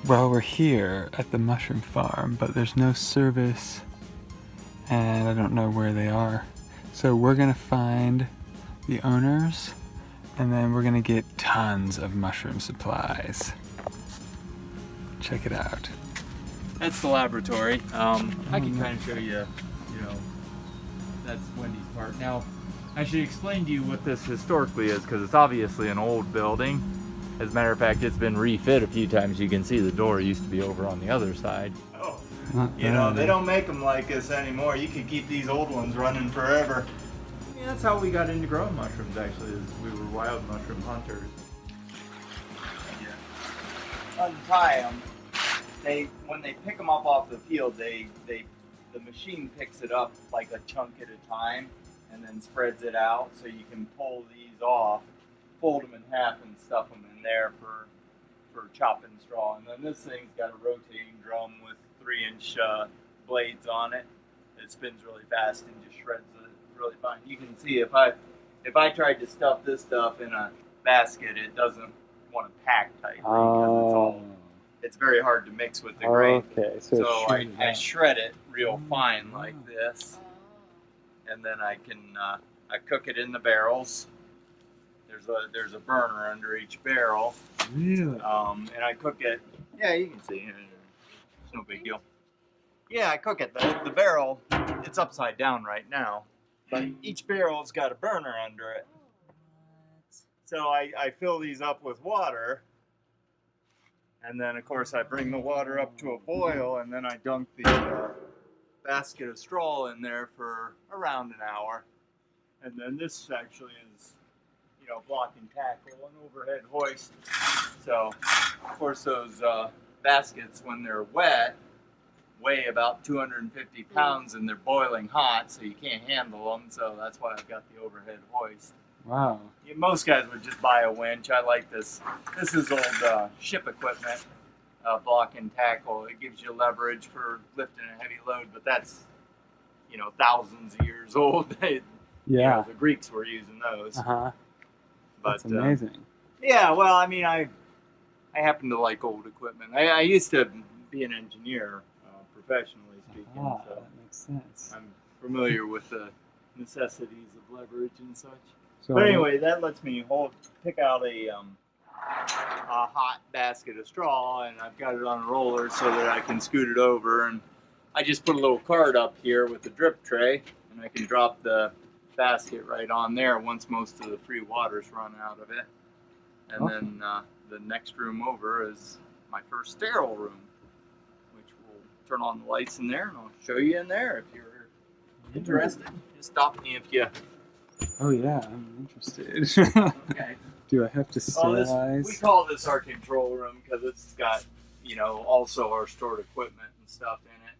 Well, we're here at the mushroom farm, but there's no service and I don't know where they are. So we're gonna find the owners and then we're gonna get tons of mushroom supplies. Check it out. That's the laboratory. I can kind of show you, that's Wendy's part. Now, I should explain to you what this historically is, because it's obviously an old building. As a matter of fact, it's been refit a few times. You can see the door used to be over on the other side. Oh, they don't make them like this anymore. You could keep these old ones running forever. Yeah, that's how we got into growing mushrooms, actually, is we were wild mushroom hunters. Untie them. When they pick them up off the field, the machine picks it up like a chunk at a time and then spreads it out, so you can pull these off, fold them in half and stuff them in there for chopping straw. And then this thing's got a rotating drum with 3-inch blades on it. It spins really fast and just shreds it really fine. You can see if I tried to stuff this stuff in a basket, it doesn't want to pack tightly because it's very hard to mix with the grain. Okay, so I shred it real fine like this, and then I can I cook it in the barrels. There's a burner under each barrel. Really? And I cook it. Yeah, you can see. It's no big deal. Yeah, I cook it. The barrel, it's upside down right now, but each barrel's got a burner under it. So I fill these up with water. And then, of course, I bring the water up to a boil, and then I dunk the basket of straw in there for around an hour. And then this actually is, block and tackle, an overhead hoist. So, of course, those baskets, when they're wet, weigh about 250 pounds, and they're boiling hot, so you can't handle them. So that's why I've got the overhead hoist. Wow. Most guys would just buy a winch. I like this. This is old ship equipment, block and tackle. It gives you leverage for lifting a heavy load, but that's, thousands of years old. Yeah. The Greeks were using those. That's amazing. Yeah, well, I mean, I happen to like old equipment. I used to be an engineer, professionally speaking, so that makes sense. I'm familiar with the necessities of leverage and such. So, but anyway, that lets me pick out a hot basket of straw, and I've got it on a roller so that I can scoot it over. And I just put a little cart up here with a drip tray, and I can drop the basket right on there once most of the free water's run out of it. And then the next room over is my first sterile room, which will turn on the lights in there, and I'll show you in there if you're interested. Just stop me if you... Oh yeah, I'm interested. Okay. Do I have to sterilize? We call this our control room because it's got, also our stored equipment and stuff in it.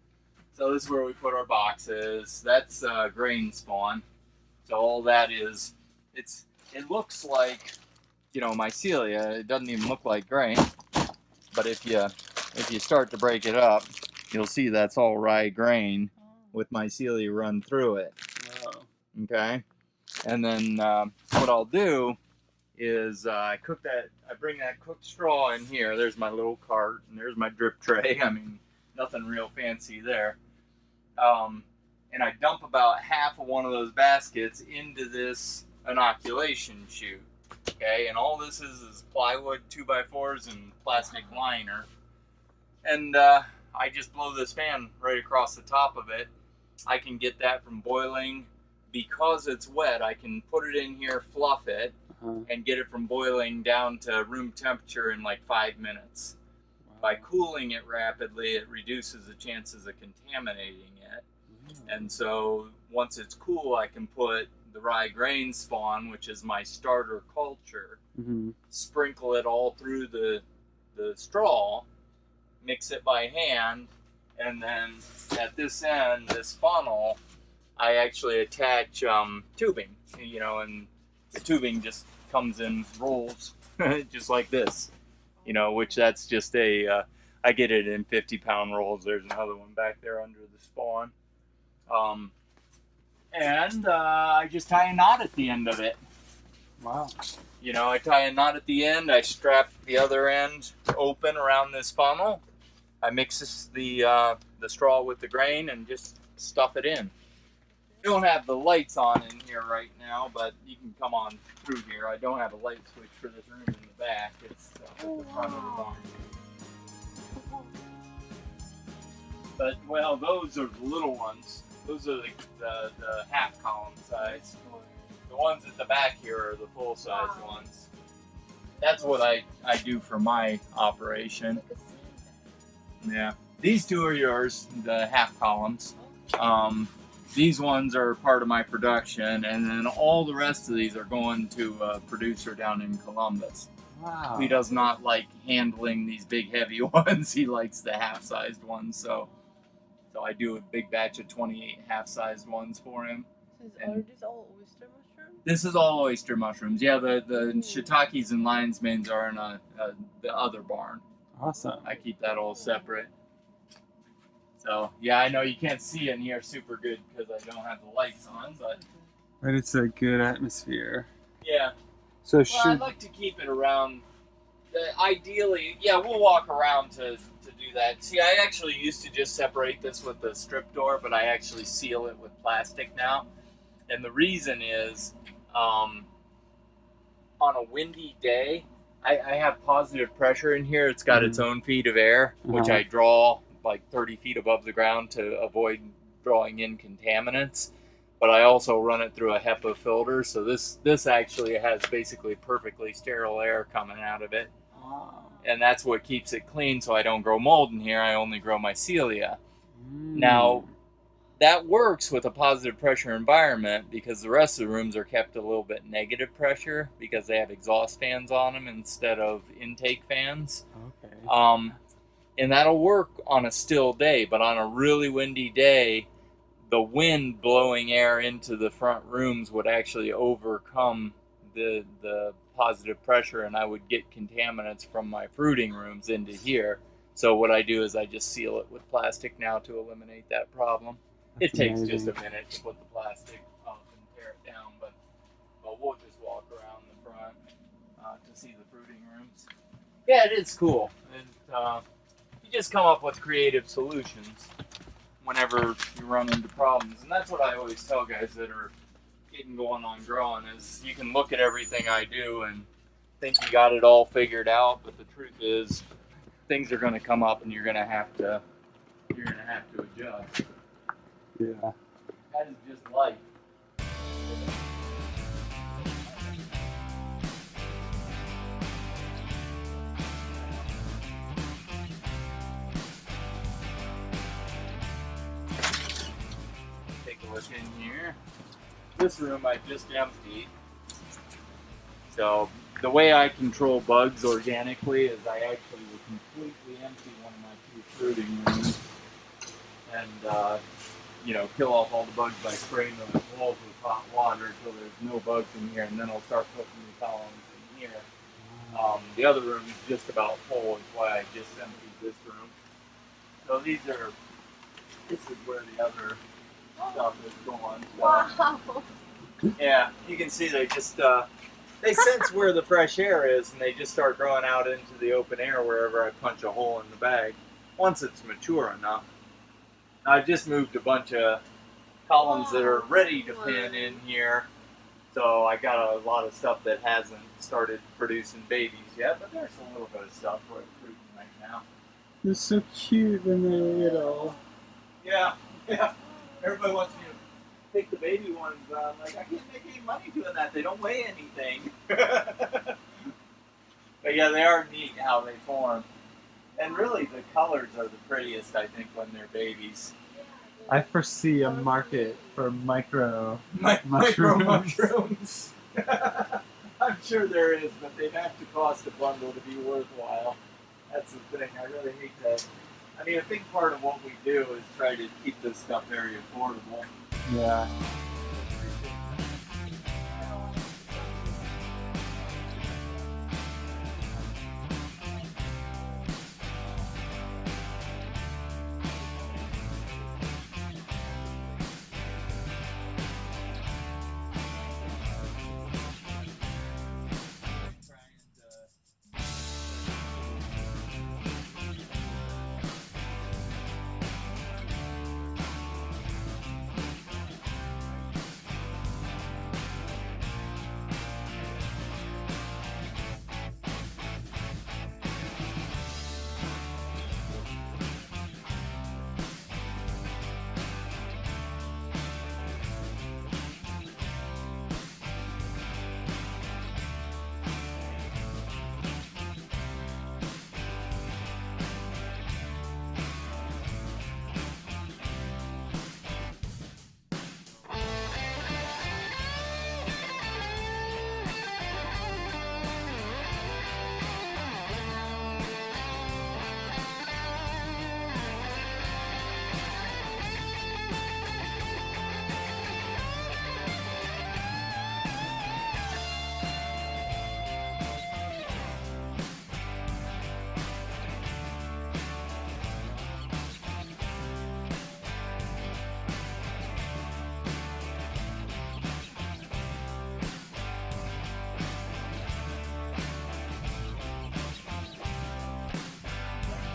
So this is where we put our boxes. That's grain spawn. So all that is, it looks like, mycelia. It doesn't even look like grain. But if you start to break it up, you'll see that's all rye grain with mycelia run through it. Wow. Okay. And then what I'll do is I bring that cooked straw in here. There's my little cart, and there's my drip tray. I mean, nothing real fancy there. And I dump about half of one of those baskets into this inoculation chute. Okay, and all this is plywood 2x4s and plastic liner. And I just blow this fan right across the top of it. I can get that from boiling. Because it's wet, I can put it in here, fluff it, and get it from boiling down to room temperature in like 5 minutes. Wow. By cooling it rapidly, it reduces the chances of contaminating it. And so once it's cool, I can put the rye grain spawn, which is my starter culture, sprinkle it all through the straw, mix it by hand, and then at this end, this funnel, I actually attach tubing, and the tubing just comes in rolls, just like this, which that's just I get it in 50-pound rolls. There's another one back there under the spawn. And I just tie a knot at the end of it. Wow. You know, I tie a knot at the end, I strap the other end open around this funnel, I mix the straw with the grain and just stuff it in. I don't have the lights on in here right now, but you can come on through here. I don't have a light switch for this room in the back. It's at the front of the barn. But, well, those are the little ones. Those are the half column size. The ones at the back here are the full size ones. That's what I do for my operation. Yeah. These two are yours, the half columns. These ones are part of my production, and then all the rest of these are going to a producer down in Columbus. Wow. He does not like handling these big heavy ones. He likes the half-sized ones, so I do a big batch of 28 half-sized ones for him. Are these all oyster mushrooms? This is all oyster mushrooms. Yeah, the shiitakes and lion's manes are in the other barn. Awesome. I keep that all separate. So, yeah, I know you can't see in here super good because I don't have the lights on, but it's a good atmosphere. yeah. So Well, I'd like to keep it around. Ideally, yeah, we'll walk around to do that. See, I actually used to just separate this with the strip door, but I actually seal it with plastic now. And the reason is, on a windy day, I have positive pressure in here. It's got its own feet of air, which I draw like 30 feet above the ground to avoid drawing in contaminants. But I also run it through a HEPA filter, so this actually has basically perfectly sterile air coming out of it. And that's what keeps it clean, so I don't grow mold in here. I only grow mycelia. Now, that works with a positive pressure environment because the rest of the rooms are kept a little bit negative pressure because they have exhaust fans on them instead of intake fans. Okay. And that'll work on a still day, but on a really windy day, the wind blowing air into the front rooms would actually overcome the positive pressure, and I would get contaminants from my fruiting rooms into here. So what I do is I just seal it with plastic now to eliminate that problem. It takes just a minute to put the plastic up and tear it down, but we'll just walk around the front to see the fruiting rooms. Yeah, it is cool. And you just come up with creative solutions whenever you run into problems. And that's what I always tell guys that are getting going on growing is you can look at everything I do and think you got it all figured out, but the truth is things are going to come up and you're going to have to adjust. Yeah. That is just life. Take a look in here. This room I just emptied. So the way I control bugs organically is I actually will completely empty one of my two fruiting rooms and kill off all the bugs by spraying the walls with hot water until there's no bugs in here, and then I'll start putting the columns in here. The other room is just about full, is why I just emptied this room. So this is where the other stuff is going. So, Wow. yeah, you can see they just they sense where the fresh air is, and they just start growing out into the open air wherever I punch a hole in the bag. Once it's mature enough. I just moved a bunch of columns that are ready to pin in here. So I got a lot of stuff that hasn't started producing babies yet, but there's a little bit of stuff fruiting right now. They're so cute when they're little. Yeah. Everybody wants me to pick the baby ones. I'm like, I can't make any money doing that. They don't weigh anything. But yeah, they are neat how they form. And really, the colors are the prettiest, I think, when they're babies. I foresee a market for micro mushrooms. I'm sure there is, but they'd have to cost a bundle to be worthwhile. That's the thing. I really hate that. I mean, a big part of what we do is try to keep this stuff very affordable. Yeah.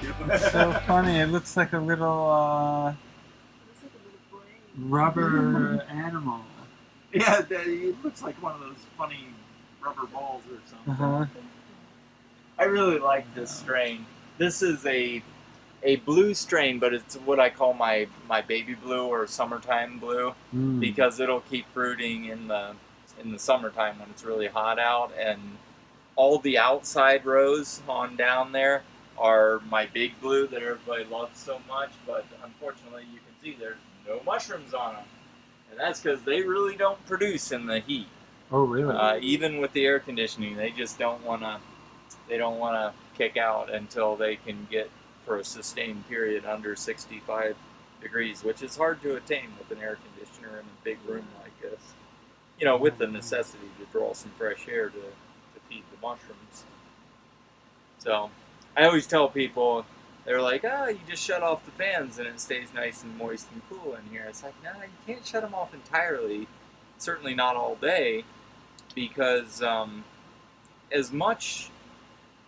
you. It's so funny. It looks like a little Looks like a little brain. rubber animal. Yeah, it looks like one of those funny rubber balls or something. Uh-huh. I really like this strain. This is a blue strain, but it's what I call my baby blue or summertime blue Mm. because it'll keep fruiting in the summertime when it's really hot out, and all the outside rows on down there are my big blue that everybody loves so much, but unfortunately you can see there's no mushrooms on them, and that's because they really don't produce in the heat. Oh, really? Even with the air conditioning, they just don't want to. They don't want to kick out until they can get for a sustained period under 65 degrees, which is hard to attain with an air conditioner in a big room like this. You know, with the necessity to draw some fresh air to feed the mushrooms. So, I always tell people, they're like, you just shut off the fans and it stays nice and moist and cool in here. It's like, no, you can't shut them off entirely. Certainly not all day, because as much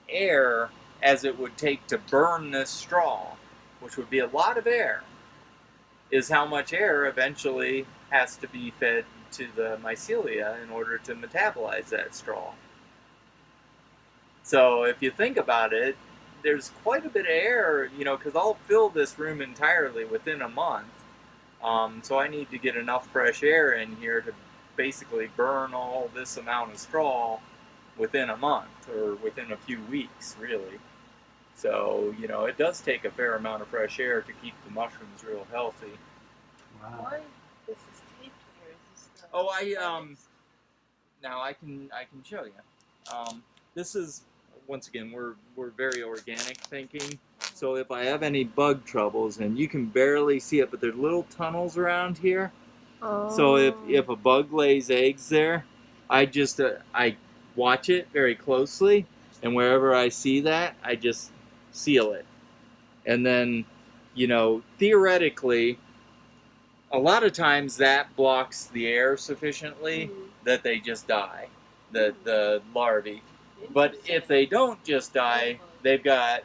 air as it would take to burn this straw, which would be a lot of air, is how much air eventually has to be fed to the mycelia in order to metabolize that straw. So if you think about it, there's quite a bit of air, because I'll fill this room entirely within a month. So I need to get enough fresh air in here to basically burn all this amount of straw within a month or within a few weeks, really. So, it does take a fair amount of fresh air to keep the mushrooms real healthy. Wow. Why this is taped here? Is this now I can show you. This is, once again, we're very organic thinking. So if I have any bug troubles, and you can barely see it, but there's little tunnels around here. So if a bug lays eggs there, I just I watch it very closely, and wherever I see that, I just seal it. And then, theoretically, a lot of times that blocks the air sufficiently that they just die, the larvae. But if they don't just die, they've got,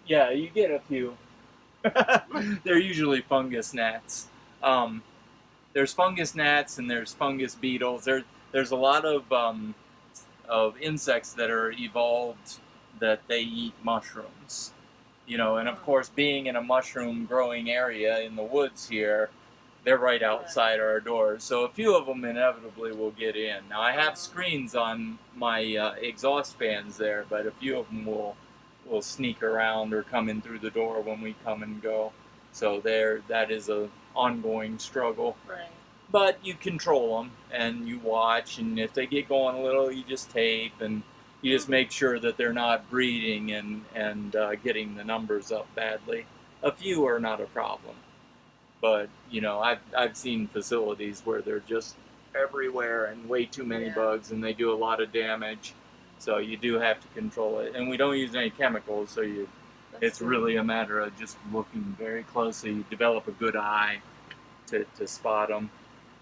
you get a few. They're usually fungus gnats. There's fungus gnats and there's fungus beetles. There's a lot of insects that are evolved that they eat mushrooms. And of course, being in a mushroom growing area in the woods here, they're right outside our doors. So a few of them inevitably will get in. Now I have screens on my exhaust fans there, but a few of them will sneak around or come in through the door when we come and go. So that is a ongoing struggle. Right. But you control them and you watch, and if they get going a little, you just tape and you just make sure that they're not breeding and getting the numbers up badly. A few are not a problem, but I've seen facilities where they're just everywhere and way too many bugs, and they do a lot of damage. So you do have to control it, and we don't use any chemicals, so it's really a matter of just looking very closely. You develop a good eye to spot them.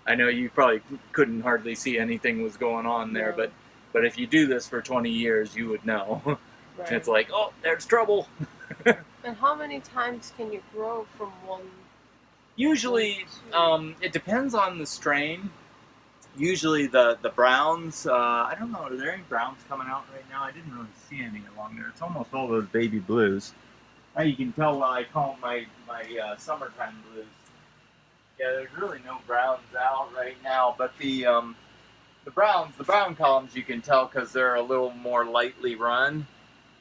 I know you probably couldn't hardly see anything was going on there, but if you do this for 20 years, you would know. Right. It's like, oh, there's trouble. And how many times can you grow from one? Usually, it depends on the strain. Usually the browns, I don't know, are there any browns coming out right now? I didn't really see any along there. It's almost all those baby blues. Now you can tell why I call them my summertime blues. Yeah, there's really no browns out right now, but the brown columns you can tell because they're a little more lightly run,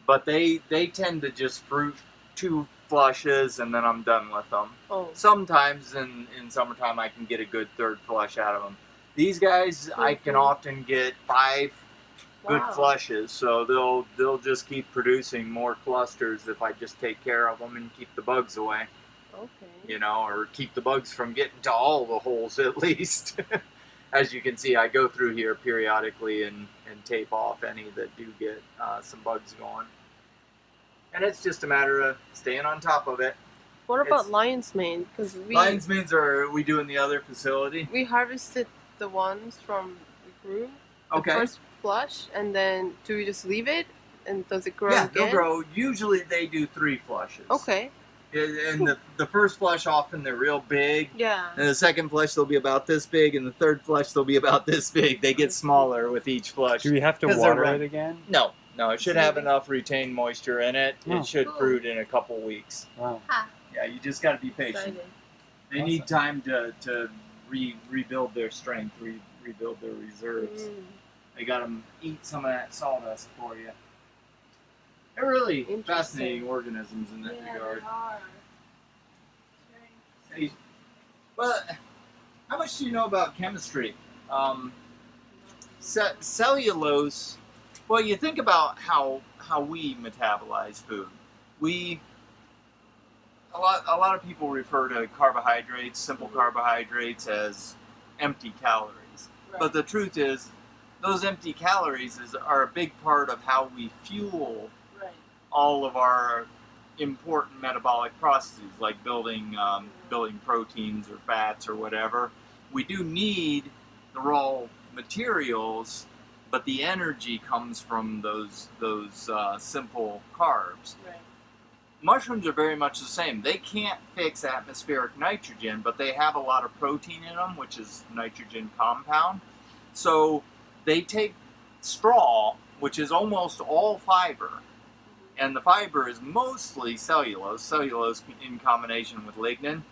but they tend to just fruit 2 flushes and then I'm done with them. Oh. Sometimes in summertime I can get a good 3rd flush out of them. These guys I can often get 5 good flushes, so they'll just keep producing more clusters if I just take care of them and keep the bugs away. Okay. Or keep the bugs from getting to all the holes at least. As you can see, I go through here periodically and tape off any that do get some bugs going. And it's just a matter of staying on top of it. What about lion's mane? Because lion's manes we do in the other facility. We harvested the ones from the grew. Okay. First flush, and then do we just leave it And does it grow Yeah, again? they'll grow. Usually they do 3 flushes. Okay. And the first flush, often they're real big. Yeah. And the second flush, they'll be about this big. And the third flush, they'll be about this big. They get smaller with each flush. Do we have to 'Cause they're water round. it again? No, it should have enough retained moisture in it. Oh. It should Cool. fruit in a couple weeks. Wow. Yeah, you just got to be patient. Exciting. They need time to rebuild their strength, rebuild their reserves. They got to eat some of that sawdust for you. They're really fascinating organisms in that regard. They are. Hey, well, how much do you know about chemistry? Cellulose. Well, you think about how we metabolize food. A lot of people refer to carbohydrates, simple carbohydrates, as empty calories. Right. But the truth is, those empty calories are a big part of how we fuel Right. all of our important metabolic processes, like building proteins or fats or whatever. We do need the raw materials, but the energy comes from those simple carbs. Right. Mushrooms are very much the same. They can't fix atmospheric nitrogen, but they have a lot of protein in them, which is nitrogen compound. So they take straw, which is almost all fiber, and the fiber is mostly cellulose in combination with lignin.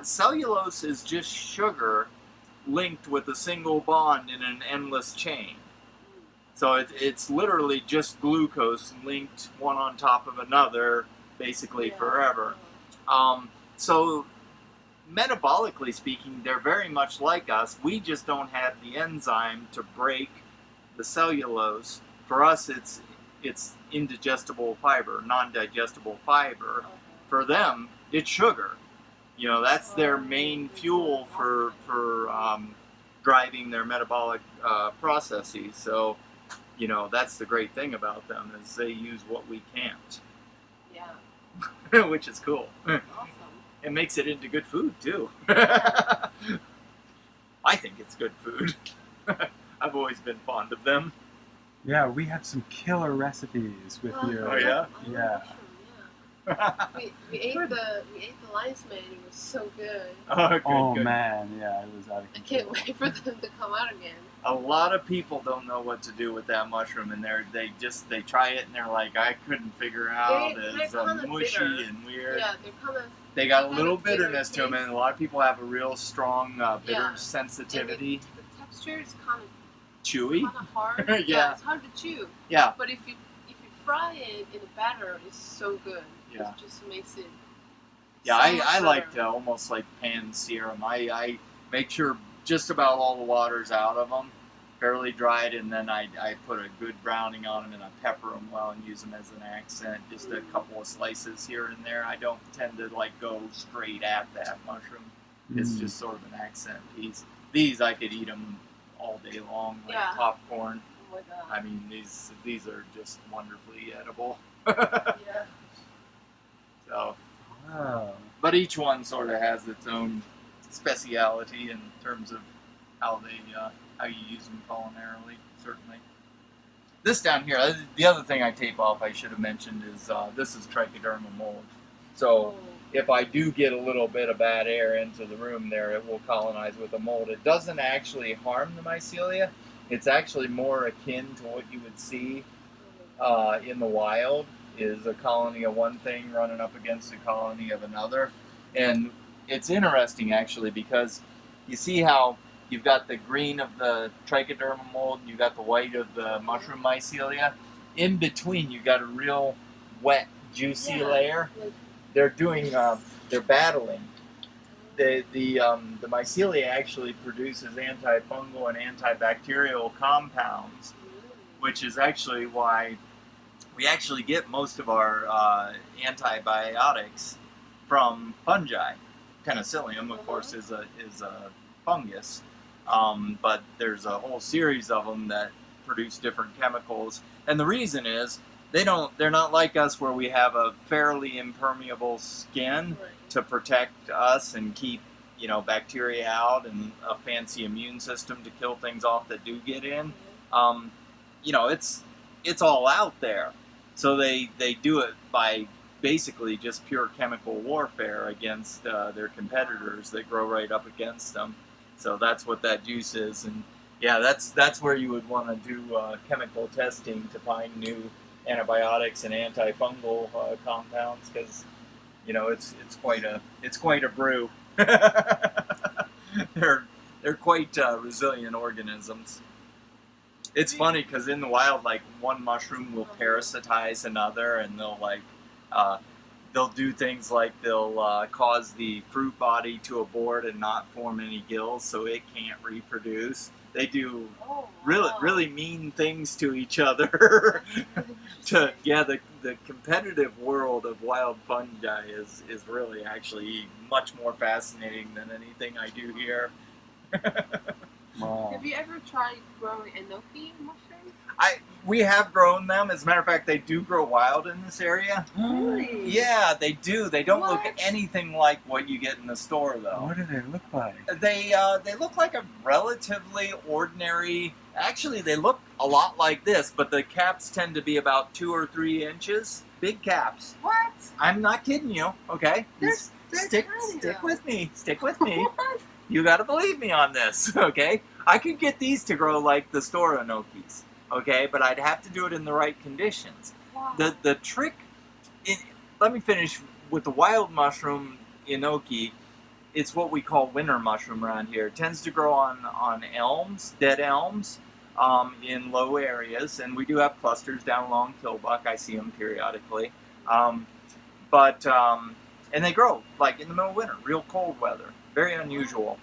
Cellulose is just sugar linked with a single bond in an endless chain. So it's literally just glucose linked one on top of another, basically forever. So metabolically speaking, they're very much like us. We just don't have the enzyme to break the cellulose. For us, it's indigestible fiber, non-digestible fiber. For them, it's sugar. You know, that's their main fuel for driving their metabolic processes. So, you know, that's the great thing about them, is they use what we can't. Yeah. Which is cool. Awesome. It makes it into good food too. I think it's good food. I've always been fond of them. Yeah, we have some killer recipes with you. Oh, yeah? Yeah. We ate the lion's mane. It was so good. Oh Good. man, yeah, it was out of I control. can't wait for them to come out again. A lot of people don't know what to do with that mushroom, and they try it and they're like, I couldn't figure out. They're It's kinda mushy bitter. and weird. Yeah, they're kind of. They got a kinda little bitter bitterness to them, taste. and a lot of people have a real strong bitter Yeah. sensitivity. The texture is kind Chewy. of hard. Yeah. It's hard to chew. Yeah. But if you fry it in a batter, it's so good. Yeah. It just makes it. Yeah, so much I like better. to almost like pan sear them. I make sure just about all the water's out of them, fairly dried, and then I put a good browning on them, and I pepper them well and use them as an accent. Just a couple of slices here and there. I don't tend to like go straight at that mushroom. It's just sort of an accent piece. These I could eat them all day long, like Yeah. popcorn. Oh my god. I mean, these are just wonderfully edible. Yeah. So. Wow. But each one sort of has its own speciality in terms of how you use them culinarily. Certainly. This down here, the other thing I tape off I should have mentioned is this is trichoderma mold. So if I do get a little bit of bad air into the room there, it will colonize with the mold. It doesn't actually harm the mycelia. It's actually more akin to what you would see in the wild, is a colony of one thing running up against a colony of another. And it's interesting actually, because you see how you've got the green of the trichoderma mold and you've got the white of the mushroom mycelia. In between you've got a real wet, juicy layer. They're battling. The mycelia actually produces antifungal and antibacterial compounds, which is actually why we actually get most of our antibiotics from fungi. Penicillium, of course, is a fungus, but there's a whole series of them that produce different chemicals. And the reason is they're not like us, where we have a fairly impermeable skin to protect us and keep bacteria out, and a fancy immune system to kill things off that do get in. It's all out there. So they do it by basically just pure chemical warfare against their competitors that grow right up against them. So that's what that juice is, and yeah, that's where you would want to do chemical testing to find new antibiotics and antifungal compounds, because you know it's quite a brew. they're quite resilient organisms. It's funny because in the wild, like one mushroom will parasitize another, and they'll do things like they'll cause the fruit body to abort and not form any gills, so it can't reproduce. They do really mean things to each other. The competitive world of wild fungi is really actually much more fascinating than anything I do here. Wow. Have you ever tried growing enoki mushrooms? We have grown them. As a matter of fact, they do grow wild in this area. Really? Yeah, they do. They don't look What? anything like what you get in the store, though. What do they look like? They look like a relatively ordinary. Actually, they look a lot like this, but the caps tend to be about 2 or 3 inches. Big caps. What? I'm not kidding you. Okay, They're stick tiny, though. with me. Stick with me. What? You gotta believe me on this. Okay, I could get these to grow like the store enokis. Okay, but I'd have to do it in the right conditions. Wow. The trick, let me finish with the wild mushroom enoki. It's what we call winter mushroom around here. It tends to grow on elms, dead elms, in low areas, and we do have clusters down along Killbuck. I see them periodically, and they grow like in the middle of winter, real cold weather. Very unusual.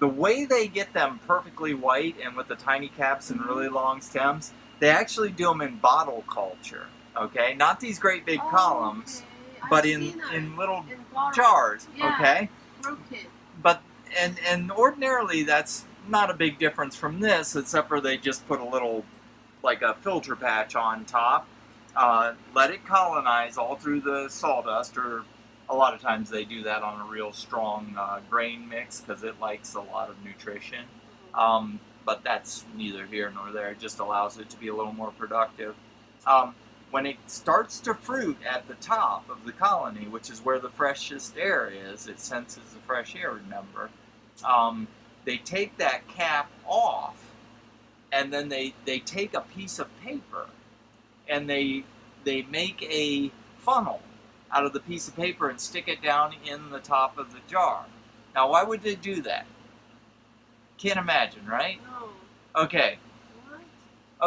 The way they get them perfectly white and with the tiny caps and really long stems, they actually do them in bottle culture. Okay, not these great big columns, Okay. but I've in seen them little in bottles. jars. Yeah. Okay, Broken. but and ordinarily that's not a big difference from this, except for they just put a little like a filter patch on top, let it colonize all through the sawdust, or a lot of times they do that on a real strong grain mix because it likes a lot of nutrition. But that's neither here nor there. It just allows it to be a little more productive. When it starts to fruit at the top of the colony, which is where the freshest air is, it senses the fresh air, remember, they take that cap off, and then they take a piece of paper and they make a funnel out of the piece of paper and stick it down in the top of the jar. Now, why would they do that? Can't imagine, right? No. Okay. What?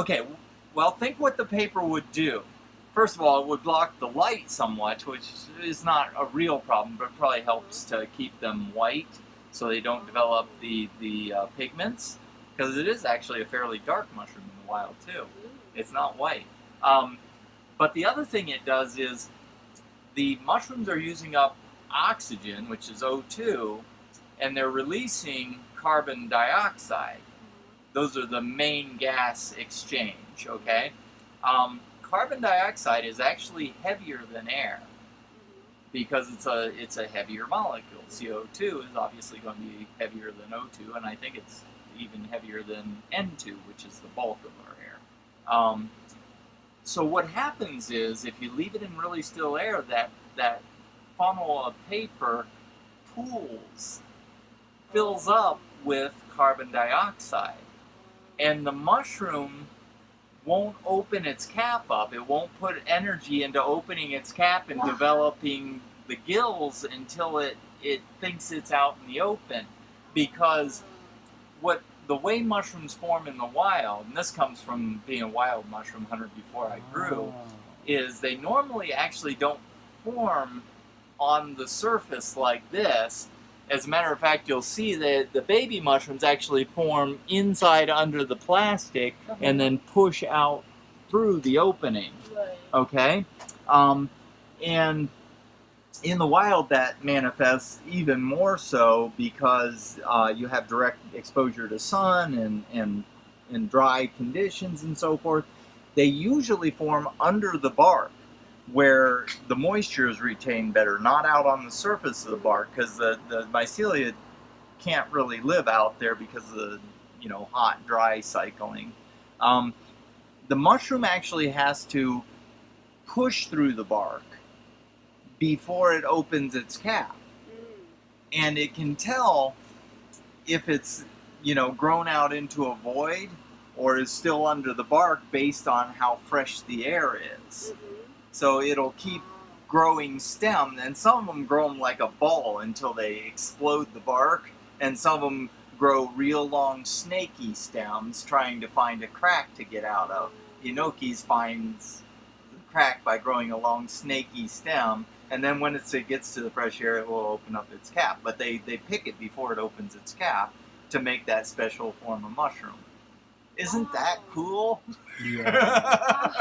Okay, well, think what the paper would do. First of all, it would block the light somewhat, which is not a real problem, but probably helps to keep them white so they don't develop the pigments, because it is actually a fairly dark mushroom in the wild, too. It's not white. But the other thing it does is the mushrooms are using up oxygen, which is O2, and they're releasing carbon dioxide. Those are the main gas exchange, okay? Carbon dioxide is actually heavier than air because it's a heavier molecule. CO2 is obviously going to be heavier than O2, and I think it's even heavier than N2, which is the bulk of our air. So what happens is, if you leave it in really still air, that funnel of paper fills up with carbon dioxide. And the mushroom won't open its cap up. It won't put energy into opening its cap and developing the gills until it thinks it's out in the open. Because the way mushrooms form in the wild, and this comes from being a wild mushroom hunter before I grew, is they normally actually don't form on the surface like this. As a matter of fact, you'll see that the baby mushrooms actually form inside under the plastic and then push out through the opening. Right. Okay? And in the wild, that manifests even more so because you have direct exposure to sun and dry conditions and so forth. They usually form under the bark, where the moisture is retained better, not out on the surface of the bark, because the mycelia can't really live out there because of the hot, dry cycling. The mushroom actually has to push through the bark before it opens its cap. And it can tell if it's, grown out into a void or is still under the bark based on how fresh the air is. So it'll keep growing stem, and some of them grow them like a ball until they explode the bark, and some of them grow real long snaky stems trying to find a crack to get out of. The Enoki's finds the crack by growing a long snaky stem, and then when it gets to the fresh air, it will open up its cap. But they pick it before it opens its cap to make that special form of mushroom. Isn't that cool? Yeah.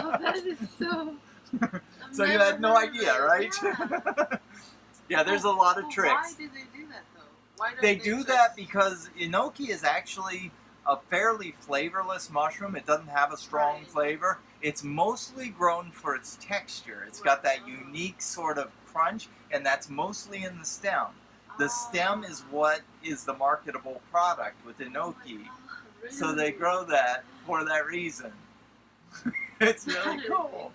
Wow, that is so... So you had no idea, right? Yeah. Yeah, there's a lot of tricks. Why do they do that, though? Why don't They do just... that because enoki is actually a fairly flavorless mushroom. It doesn't have a strong flavor. It's mostly grown for its texture. It's got that unique sort of crunch, and that's mostly in the stem. The stem is what is the marketable product with enoki. Really? So they grow that for that reason. It's really cool.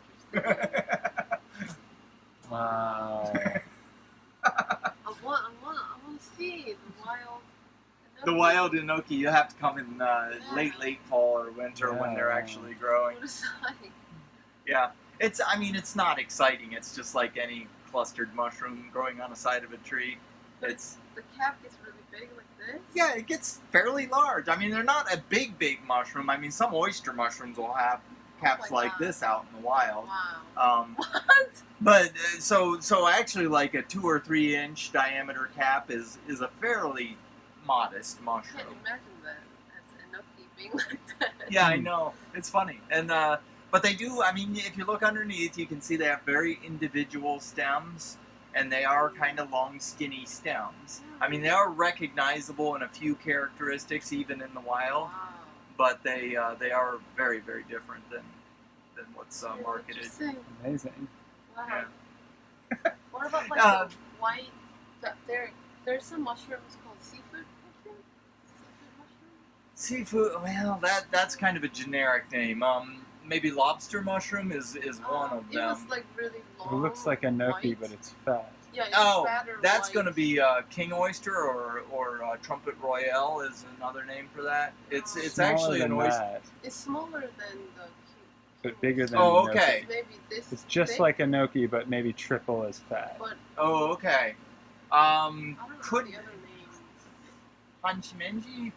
Wow. I want to see the wild... The wild enoki, you have to come in late fall or winter when they're actually growing. What a sight. Yeah, it's not exciting. It's just like any clustered mushroom growing on the side of a tree. But It's the cap gets really big like this? yeah, it gets fairly large. I mean, they're not a big mushroom. I mean, some oyster mushrooms will have caps my like God. this out in the wild. Wow. What? But so actually, like a 2 or 3 inch diameter cap is a fairly modest I mushroom. can't imagine that as enoki being like that. Yeah, I know. It's funny. And but they do, I mean, if you look underneath, you can see they have very individual stems, and they are kind of long, skinny stems. I mean, they are recognizable in a few characteristics, even in the wild, Wow. but they are very, very different than what's marketed. Interesting. Amazing. Wow. Yeah. What about like the white? There's some mushrooms called seafood mushrooms. Seafood, well, that's kind of a generic name. Maybe lobster mushroom is one of It them. was like really long. It looks like a gnocchi, white. but it's fat. Yeah, it's Oh, fat or that's white. going to be king oyster or trumpet royale is another name for that. It's Smaller actually an than oyster. that, It's smaller than the but bigger than Oh, a okay. gnocchi. Maybe this. It's just thick, like a gnocchi, but maybe triple as fat. But Oh, okay. I don't know Could the other name. Hanchimenji?